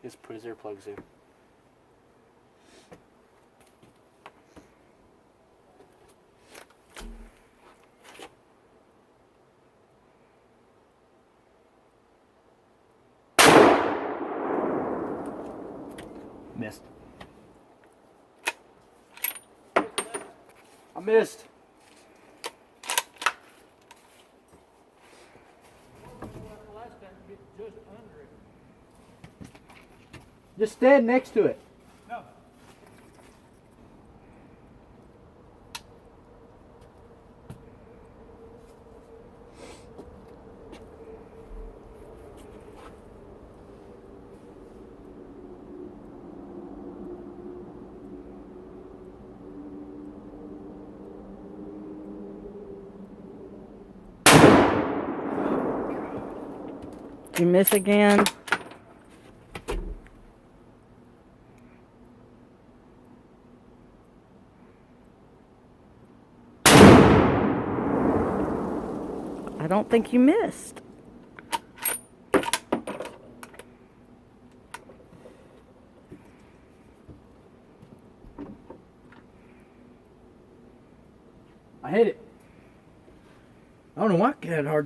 Just put his earplugs in. Missed. I missed. Just stand next to it. No. Did you miss again? I don't think you missed. I hit it. I don't know why I had a hard time.